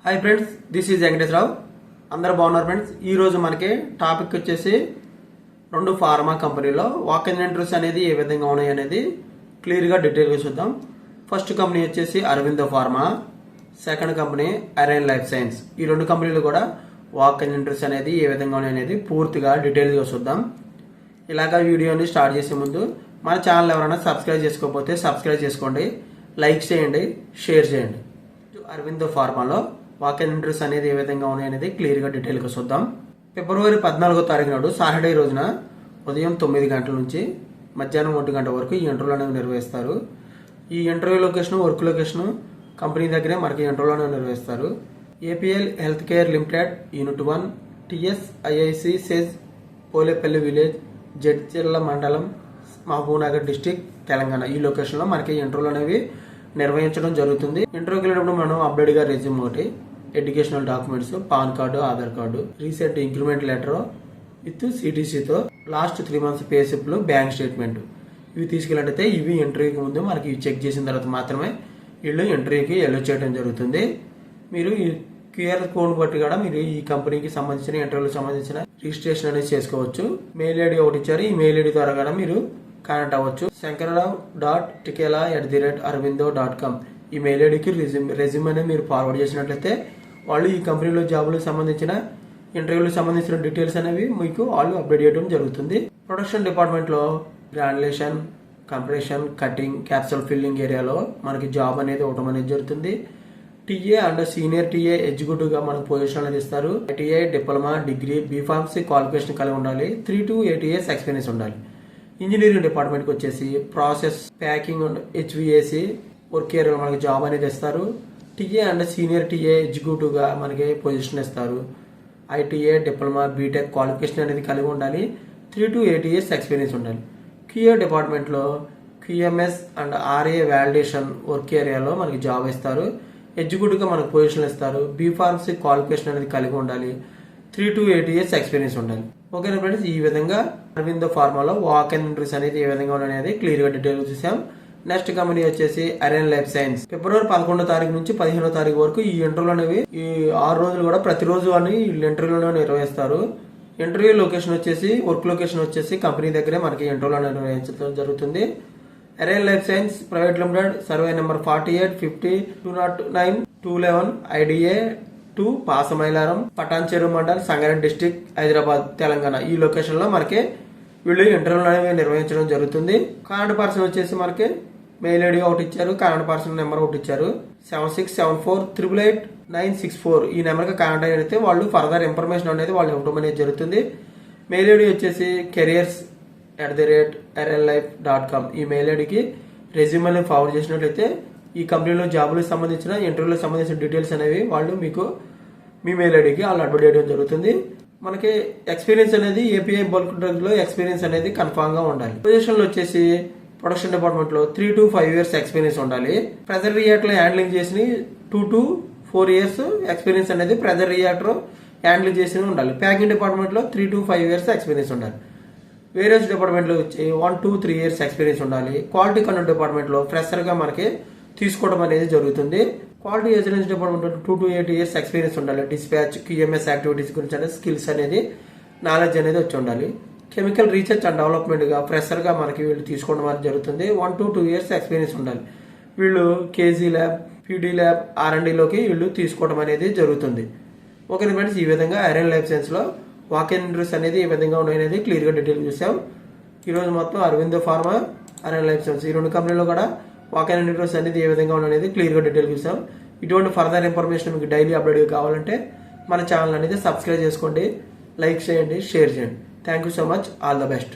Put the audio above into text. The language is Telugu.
Hi friends, this is Venkateswara Rao. అందరూ బాగున్నారు ఫ్రెండ్స్. ఈరోజు మనకి టాపిక్ వచ్చేసి రెండు ఫార్మా కంపెనీలో వాక్-ఇన్ ఇంటర్వ్యూస్ అనేది ఏ విధంగా ఉన్నాయి అనేది క్లియర్గా డీటెయిల్గా చూద్దాం. ఫస్ట్ కంపెనీ వచ్చేసి Aurobindo pharma, second company Arene life science. ఈ రెండు కంపెనీలు కూడా వాక్-ఇన్ ఇంటర్వ్యూస్ అనేది ఏ విధంగా ఉన్నాయి అనేది పూర్తిగా డీటెయిల్గా చూద్దాం. ఇలాగా వీడియోని స్టార్ట్ చేసే ముందు మన ఛానల్ ఎవరైనా సబ్స్క్రైబ్ చేసుకోకపోతే సబ్స్క్రైబ్ చేసుకోండి, లైక్ చేయండి, షేర్ చేయండి. అరవిందో ఫార్మాలో వాక్-ఇన్ ఇంటర్వ్యూస్ అనేది ఏ విధంగా ఉన్నాయి అనేది క్లియర్గా డీటెయిల్గా చూద్దాం. ఫిబ్రవరి 14వ తారీఖు నాడు సాటర్డే రోజున ఉదయం 9 గంటల నుంచి మధ్యాహ్నం 1 గంట వరకు ఈ ఇంటర్వ్యూలు అనేవి నిర్వహిస్తారు. ఈ interview location, work location company దగ్గరే మనకి ఇంటర్వ్యూలు అనేవి నిర్వహిస్తారు. APL health care limited, unit 1, TSIIC SEZ, Polepally village, Jadcherla మండలం, మహబూబ్నగర్ డిస్టిక్, తెలంగాణ. ఈ లొకేషన్లో మనకి ఇంటర్వ్యూలు అనేవి నిర్వహించడం జరుగుతుంది. ఇంటర్వ్యూకి వెళ్ళినప్పుడు మనం అప్డేట్గా రెజ్యూమ్ ఒకటి, educational documents, pan card, Aadhaar card, recent increment letter with CTCతో లాస్ట్ 3 months పే స్లిప్లు, బ్యాంక్ స్టేట్మెంట్ ఇవి తీసుకెళ్ళినట్టయితే ఇవి ఇంటర్వ్యూకి ముందు మనకి చెక్ చేసిన తర్వాత మాత్రమే వీళ్ళు ఇంటర్వ్యూకి ఎలో చేయడం జరుగుతుంది. మీరు ఈ QR కోడ్ బట్టి కూడా మీరు ఈ కంపెనీకి సంబంధించిన ఇంటర్వ్యూకి సంబంధించిన రిజిస్ట్రేషన్ అనేది చేసుకోవచ్చు. మెయిల్ ఐడి ఒకటి ఇచ్చారు, ఈ మెయిల్ ఐడి ద్వారా కూడా మీరు కాంటాక్ట్ అవ్వచ్చు. shankarav.tikela@arvindo.com ఈ మెయిల్ ఐడికి రెజ్యూమ్ అనేది మీరు ఫార్వర్డ్ చేసినట్లయితే వాళ్ళు ఈ కంపెనీలో జాబులకు సంబంధించిన ఇంటర్వ్యూలకు సంబంధించిన డీటెయిల్స్ అనేవి మీకు వాళ్ళు అప్డేట్ చేయడం జరుగుతుంది. ప్రొడక్షన్ డిపార్ట్మెంట్లో granulation, compression, cutting, capsule filling ఏరియాలో మనకి జాబ్ అనేది ఇవ్వడం అనేది జరుగుతుంది. TA అండ్ సీనియర్ TA ఎగ్జిక్యూటివ్గా మనకు పొజిషన్ అనేది ఇస్తారు. ITI, diploma, degree, B.Pharmacy qualification కలిగి ఉండాలి. 3 to 8 years ఎక్స్పీరియన్స్ ఉండాలి. ఇంజనీరింగ్ డిపార్ట్మెంట్కి వచ్చేసి process, packing and HVAC work ఏరియాలో మనకి జాబ్ అనేది ఇస్తారు. TA అండ్ సీనియర్ TA ఎగ్జిక్యూటివ్గా మనకి పొజిషన్ ఇస్తారు. ITI, డిప్లొమా, B.Tech క్వాలిఫికేషన్ అనేది కలిగి ఉండాలి. 3 to 8 years ఎక్స్పీరియన్స్ ఉండాలి. QA డిపార్ట్మెంట్లో QMS and RA validation work ఏరియాలో మనకి జాబ్ ఇస్తారు. ఎగ్జిక్యూటివ్గా మనకు పొజిషన్ ఇస్తారు. B.Pharmacy క్వాలిఫికేషన్ అనేది కలిగి ఉండాలి. 3 to 8 years ఎక్స్పీరియన్స్ ఉండాలి. ఓకేనా ఫ్రెండ్స్, ఈ విధంగా అరవిందో ఫార్మాలో వాక్-ఇన్ ఇంటర్వ్యూస్ అనేది ఏ విధంగా అనేది క్లియర్గా డీటెయిల్ చూసాం. నెక్స్ట్ కంపెనీ వచ్చేసి అరైన్ లైఫ్ సైన్స్. ఫిబ్రవరి 11వ తారీఖు నుంచి 15వ తారీఖు వరకు ఈ ఇంటర్వ్యూలు అనేవి ఈ 6 రోజులు కూడా ప్రతిరోజు అని ఇంటర్వ్యూలు నిర్వహిస్తారు. ఇంటర్వ్యూ లొకేషన్ వచ్చేసి, వర్క్ లొకేషన్ వచ్చేసి కంపెనీ దగ్గరే మనకి ఇంటర్వ్యూలు నిర్వహించడం జరుగుతుంది. Arene life science private limited, survey number 4850-209-211, IDA 2, Pashamylaram, Patancheru mandal, Sangareddy district, Hyderabad, Telangana. ఈ లొకేషన్ లో మనకి వీళ్ళు ఇంటర్వ్యూలు అనేవి నిర్వహించడం జరుగుతుంది. కాంటాక్ట్ పర్సన్ వచ్చేసి మనకి మెయిల్ ఐడి ఒకటి ఇచ్చారు, కాంటాక్ట్ పర్సన్ నెంబర్ ఒకటి ఇచ్చారు. 7674888964 ఈ నెంబర్కి కాంటాక్ట్ అయితే వాళ్ళు ఫర్దర్ ఇన్ఫర్మేషన్ అనేది వాళ్ళు ఇవ్వడం అనేది జరుగుతుంది. మెయిల్ ఐడి వచ్చేసి careers@airlife.com ఈ మెయిల్ ఐడికి రెజ్యూమ్ అనేది ఫార్వర్డ్ చేసినట్లయితే ఈ కంపెనీలో జాబులకు సంబంధించిన, ఇంటర్వ్యూలకు సంబంధించిన డీటెయిల్స్ అనేవి వాళ్ళు మీకు మీ మెయిల్ ఐడికి వాళ్ళు అప్డేట్ చేయడం జరుగుతుంది. మనకి ఎక్స్పీరియన్స్ అనేది API బల్క్ డ్రగ్ లో ఎక్స్పీరియన్స్ అనేది కన్ఫామ్ గా ఉండాలి. పొజిషన్ లో వచ్చేసి ప్రొడక్షన్ డిపార్ట్మెంట్ లో 3 to 5 years ఎక్స్పీరియన్స్ ఉండాలి. ప్రెజర్ రియాక్టర్ హ్యాండ్లింగ్ చేసి 2 to 4 years ఎక్స్పీరియన్స్ అనేది ప్రెజర్ రియాక్టర్ హ్యాండ్లింగ్ చేసి ఉండాలి. ప్యాకింగ్ డిపార్ట్మెంట్ లో 3 to 5 years ఎక్స్పీరియన్స్ ఉండాలి. వేరియస్ డిపార్ట్మెంట్ లో వచ్చి 1 to 3 years ఎక్స్పీరియన్స్ ఉండాలి. క్వాలిటీ కంట్రోల్ డిపార్ట్మెంట్ లో ఫ్రెషర్ గా మనకి తీసుకోవడం అనేది జరుగుతుంది. Quality assurance department 2 to 8 years experience ఉండాలి. డిస్పాచ్, QMS యాక్టివిటీస్ గురించి అనేది స్కిల్స్ అనేది, నాలెడ్జ్ అనేది వచ్చి ఉండాలి. కెమికల్ రీసెర్చ్ అండ్ డెవలప్మెంట్ గా ఫ్రెషర్ గా మనకి వీళ్ళు తీసుకోవడం అనేది జరుగుతుంది. 1 to 2 years ఎక్స్పీరియన్స్ ఉండాలి. వీళ్ళు KG lab, PD lab, R&D లోకి వీళ్ళు తీసుకోవడం అనేది జరుగుతుంది. ఓకే ఫ్రెండ్స్, ఈ విధంగా అరైన్ లైఫ్ సైన్స్ లో వాక్-ఇన్ ఇంటర్వ్యూస్ అనేది ఏ విధంగా ఉన్నాయనేది క్లియర్ గా డీటెయిల్ చూసాం. ఈరోజు మొత్తం అరవిందో ఫార్మా, అరైన్ లైఫ్ సైన్స్ ఈ రెండు కంపెనీలో కూడా వాక్-ఇన్ ఇంటర్వ్యూస్ అనేది ఏ విధంగా ఉన్నది క్లియర్ గా డీటెయిల్ చూసాం. ఇటువంటి ఫర్దర్ ఇన్ఫర్మేషన్ మీకు డైలీ అప్డేట్ కావాలంటే మన ఛానల్ అనేది సబ్స్క్రైబ్ చేసుకోండి, లైక్ చేయండి, షేర్ చేయండి. Thank you so much. All the best.